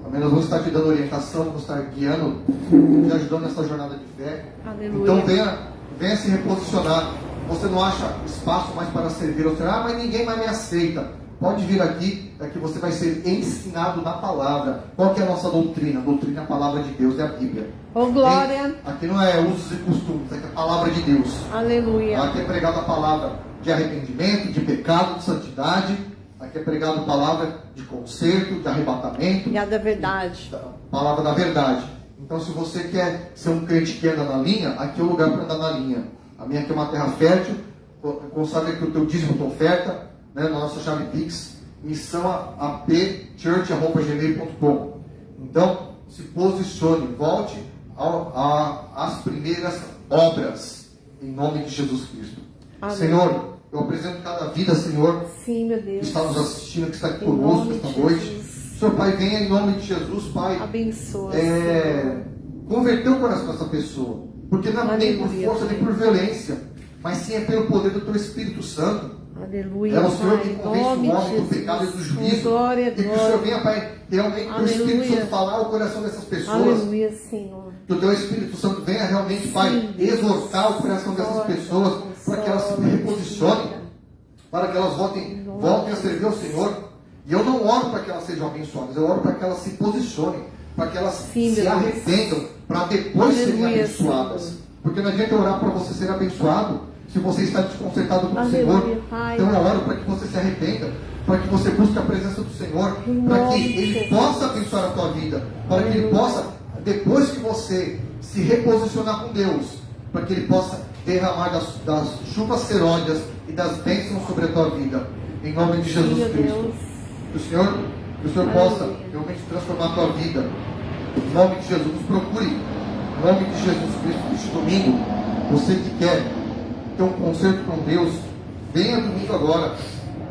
[SPEAKER 1] amém? Nós vamos estar te dando orientação, vamos estar guiando, te ajudando nessa jornada de fé.
[SPEAKER 2] Aleluia.
[SPEAKER 1] Então venha se reposicionar. Você não acha espaço mais para servir ao Senhor, mas ninguém mais me aceita. Pode vir aqui, que você vai ser ensinado na palavra. Qual que é a nossa doutrina? A doutrina é a palavra de Deus, é a Bíblia.
[SPEAKER 2] Oh, glória.
[SPEAKER 1] Aqui não é usos e costumes, aqui é a palavra de Deus.
[SPEAKER 2] Aleluia.
[SPEAKER 1] Aqui é pregado a palavra de arrependimento, de pecado, de santidade. Aqui é pregado a palavra de conserto, de arrebatamento.
[SPEAKER 2] E a da verdade.
[SPEAKER 1] A palavra da verdade. Então, se você quer ser um crente que anda na linha, aqui é o lugar para andar na linha. A minha aqui é uma terra fértil. Consagra aqui o teu dízimo, tua oferta, né, na nossa chave Pix, missão apchurch@gmail.com. Então, se posicione, volte às primeiras obras, em nome de Jesus Cristo.
[SPEAKER 2] Amém.
[SPEAKER 1] Senhor, eu apresento cada vida, Senhor,
[SPEAKER 2] Sim, meu
[SPEAKER 1] que
[SPEAKER 2] Deus.
[SPEAKER 1] está nos assistindo, que está aqui
[SPEAKER 2] Em
[SPEAKER 1] conosco
[SPEAKER 2] nome
[SPEAKER 1] esta
[SPEAKER 2] de
[SPEAKER 1] noite.
[SPEAKER 2] Jesus.
[SPEAKER 1] Senhor Pai, venha em nome de Jesus, Pai.
[SPEAKER 2] Abençoa.
[SPEAKER 1] Converter o coração dessa pessoa, porque não é nem por
[SPEAKER 2] Aleluia,
[SPEAKER 1] força, nem
[SPEAKER 2] Pai.
[SPEAKER 1] por violência, mas sim é pelo poder do Teu Espírito Santo.
[SPEAKER 2] Aleluia.
[SPEAKER 1] É o Senhor
[SPEAKER 2] Pai.
[SPEAKER 1] que
[SPEAKER 2] Em
[SPEAKER 1] convence
[SPEAKER 2] nome
[SPEAKER 1] o homem
[SPEAKER 2] de
[SPEAKER 1] do pecado e do
[SPEAKER 2] Jesus.
[SPEAKER 1] juízo.
[SPEAKER 2] Glória,
[SPEAKER 1] E que o Senhor
[SPEAKER 2] glória.
[SPEAKER 1] venha, Pai, realmente que o Espírito
[SPEAKER 2] Aleluia.
[SPEAKER 1] Santo falar ao coração dessas pessoas.
[SPEAKER 2] Aleluia, Senhor.
[SPEAKER 1] Que o Teu Espírito Santo venha realmente, Pai,
[SPEAKER 2] Sim, Deus.
[SPEAKER 1] exortar o coração dessas
[SPEAKER 2] Glória,
[SPEAKER 1] pessoas, para que elas se
[SPEAKER 2] glória,
[SPEAKER 1] reposicionem,
[SPEAKER 2] glória.
[SPEAKER 1] para que elas voltem a servir ao Senhor. E eu não oro para que elas sejam abençoadas, eu oro para que elas se posicionem, para que elas
[SPEAKER 2] Sim,
[SPEAKER 1] se
[SPEAKER 2] Deus.
[SPEAKER 1] arrependam, para depois serem
[SPEAKER 2] Aleluia,
[SPEAKER 1] abençoadas.
[SPEAKER 2] Senhor.
[SPEAKER 1] Porque não adianta orar para você ser abençoado se você está desconcertado com o
[SPEAKER 2] Aleluia,
[SPEAKER 1] Senhor.
[SPEAKER 2] Pai.
[SPEAKER 1] Então eu oro para que você se arrependa, para que você busque a presença do Senhor,
[SPEAKER 2] Em
[SPEAKER 1] para
[SPEAKER 2] nome
[SPEAKER 1] que
[SPEAKER 2] de
[SPEAKER 1] Ele
[SPEAKER 2] Jesus.
[SPEAKER 1] possa abençoar a tua vida, para que Ele
[SPEAKER 2] Aleluia.
[SPEAKER 1] possa, depois que você se reposicionar com Deus, para que Ele possa derramar das chuvas seródias e das bênçãos sobre a tua vida. Em nome de Jesus
[SPEAKER 2] Sim,
[SPEAKER 1] Cristo.
[SPEAKER 2] Deus.
[SPEAKER 1] Que o Senhor
[SPEAKER 2] Aleluia.
[SPEAKER 1] possa realmente transformar a tua vida. Em nome de Jesus, nos procure. Em nome de Jesus Cristo, este domingo, você que quer ter um concerto com Deus, venha domingo agora,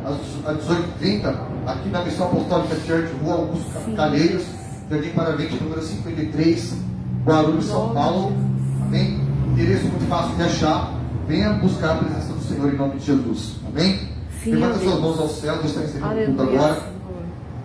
[SPEAKER 1] às 18h30, aqui na Missão Apostólica Church, Rua Augusto
[SPEAKER 2] Sim.
[SPEAKER 1] Calheiros, Jardim Paravente, número 53, Guarulhos, São
[SPEAKER 2] Nome
[SPEAKER 1] Paulo.
[SPEAKER 2] de Jesus.
[SPEAKER 1] Amém? Endereço muito fácil de achar. Venha buscar a presença do Senhor em nome de Jesus. Amém?
[SPEAKER 2] Sim,
[SPEAKER 1] Levanta
[SPEAKER 2] Deus.
[SPEAKER 1] suas mãos ao céu, Deus está encerrando o culto
[SPEAKER 2] Aleluia,
[SPEAKER 1] agora.
[SPEAKER 2] Senhor.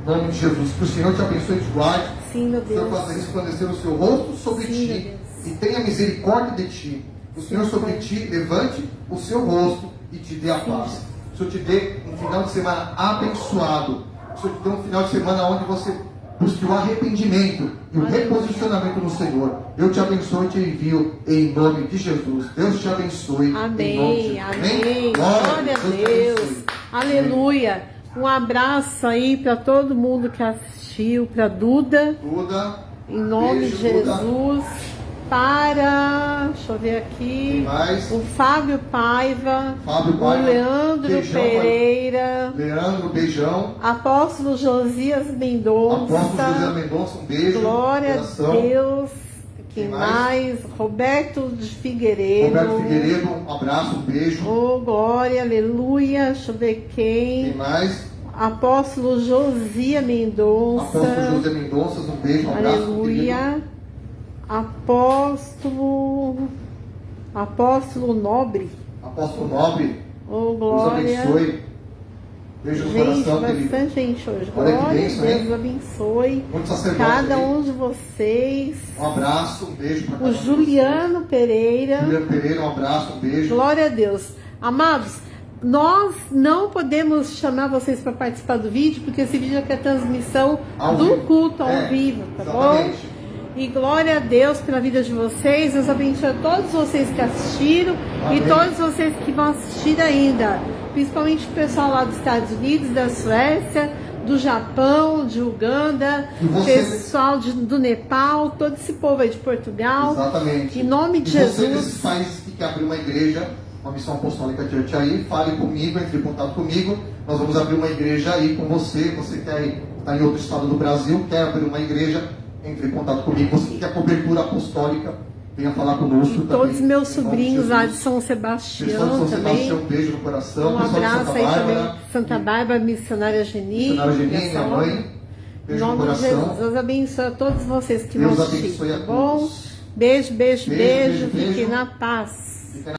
[SPEAKER 1] Em nome de Jesus. Que o Senhor te abençoe e te guarde.
[SPEAKER 2] Sim, meu
[SPEAKER 1] O Senhor
[SPEAKER 2] Deus.
[SPEAKER 1] faça resplandecer o seu rosto sobre
[SPEAKER 2] Sim,
[SPEAKER 1] ti
[SPEAKER 2] meu Deus.
[SPEAKER 1] e tenha misericórdia de ti. O Senhor sobre
[SPEAKER 2] Pai.
[SPEAKER 1] ti levante o seu rosto e te dê a paz. O Senhor te dê um final de semana abençoado. O Senhor te dê um final de semana onde você busque o arrependimento e o
[SPEAKER 2] Aleluia.
[SPEAKER 1] reposicionamento no Senhor. Eu te abençoe e te envio em nome de Jesus. Deus te abençoe. Em nome de
[SPEAKER 2] Amém,
[SPEAKER 1] Jesus.
[SPEAKER 2] amém. Glória a
[SPEAKER 1] te
[SPEAKER 2] Deus.
[SPEAKER 1] abençoe.
[SPEAKER 2] Aleluia. Um abraço aí para todo mundo que assistiu, para Duda,
[SPEAKER 1] Duda,
[SPEAKER 2] em nome
[SPEAKER 1] beijo,
[SPEAKER 2] de Jesus.
[SPEAKER 1] Duda.
[SPEAKER 2] Para, deixa eu ver
[SPEAKER 1] Quem
[SPEAKER 2] aqui,
[SPEAKER 1] mais?
[SPEAKER 2] o Fábio Paiva,
[SPEAKER 1] Fábio
[SPEAKER 2] o
[SPEAKER 1] Paiva.
[SPEAKER 2] Leandro
[SPEAKER 1] Beijão,
[SPEAKER 2] Pereira,
[SPEAKER 1] Leandro, beijão.
[SPEAKER 2] Apóstolo Josias
[SPEAKER 1] Apóstolo José
[SPEAKER 2] Mendonça,
[SPEAKER 1] Mendonça, um beijo.
[SPEAKER 2] glória
[SPEAKER 1] coração.
[SPEAKER 2] a Deus. Quem
[SPEAKER 1] Quem mais?
[SPEAKER 2] mais? Roberto de Figueiredo.
[SPEAKER 1] Roberto Figueiredo, um abraço, um beijo.
[SPEAKER 2] Oh, glória, aleluia. Deixa eu ver
[SPEAKER 1] Quem
[SPEAKER 2] quem.
[SPEAKER 1] mais?
[SPEAKER 2] Apóstolo Josia Mendonça.
[SPEAKER 1] Apóstolo José Mendonça, um beijo, um abraço.
[SPEAKER 2] Aleluia. Apóstolo Nobre.
[SPEAKER 1] Apóstolo Nobre,
[SPEAKER 2] Oh,
[SPEAKER 1] Deus
[SPEAKER 2] glória.
[SPEAKER 1] abençoe. Beijo no
[SPEAKER 2] Gente,
[SPEAKER 1] coração, querido.
[SPEAKER 2] bastante gente hoje.
[SPEAKER 1] Olha que
[SPEAKER 2] Glória a
[SPEAKER 1] bênção,
[SPEAKER 2] Deus
[SPEAKER 1] hein?
[SPEAKER 2] abençoe
[SPEAKER 1] Muito sacerdote.
[SPEAKER 2] cada
[SPEAKER 1] aí.
[SPEAKER 2] um de vocês.
[SPEAKER 1] Um abraço, um beijo para cada
[SPEAKER 2] O
[SPEAKER 1] um de
[SPEAKER 2] Juliano Pereira.
[SPEAKER 1] vocês. Juliano Pereira, um abraço, um beijo.
[SPEAKER 2] Glória a Deus. Amados, nós não podemos chamar vocês para participar do vídeo, porque esse vídeo aqui é a transmissão
[SPEAKER 1] Ao
[SPEAKER 2] do
[SPEAKER 1] vivo.
[SPEAKER 2] culto ao
[SPEAKER 1] É,
[SPEAKER 2] vivo, tá
[SPEAKER 1] exatamente.
[SPEAKER 2] bom? E glória a Deus pela vida de vocês. Deus abençoe a todos vocês que assistiram
[SPEAKER 1] Amém.
[SPEAKER 2] e todos vocês que vão assistir ainda. Principalmente o pessoal lá dos Estados Unidos, da Suécia, do Japão, de Uganda,
[SPEAKER 1] E você-
[SPEAKER 2] pessoal do Nepal, todo esse povo aí de Portugal.
[SPEAKER 1] Exatamente.
[SPEAKER 2] Em nome de
[SPEAKER 1] e você
[SPEAKER 2] Jesus.
[SPEAKER 1] desses países que quer abrir uma igreja, uma missão apostólica Church aí, fale comigo, entre em contato comigo. Nós vamos abrir uma igreja aí com você. Você quer está em outro estado do Brasil, quer abrir uma igreja, entre em contato comigo. Você que quer cobertura apostólica, venha falar conosco.
[SPEAKER 2] Todos meus sobrinhos lá de São Sebastião também.
[SPEAKER 1] Um beijo no coração.
[SPEAKER 2] Um abraço aí também. Santa Bárbara, missionária Geni.
[SPEAKER 1] Missionária Geni, minha mãe. Beijo no coração.
[SPEAKER 2] Jesus, Deus abençoe a todos vocês que
[SPEAKER 1] Deus
[SPEAKER 2] vão assistir,
[SPEAKER 1] abençoe a
[SPEAKER 2] tá bom?
[SPEAKER 1] todos.
[SPEAKER 2] Beijo, beijo,
[SPEAKER 1] Beijo,
[SPEAKER 2] beijo.
[SPEAKER 1] beijo.
[SPEAKER 2] Fiquem na paz.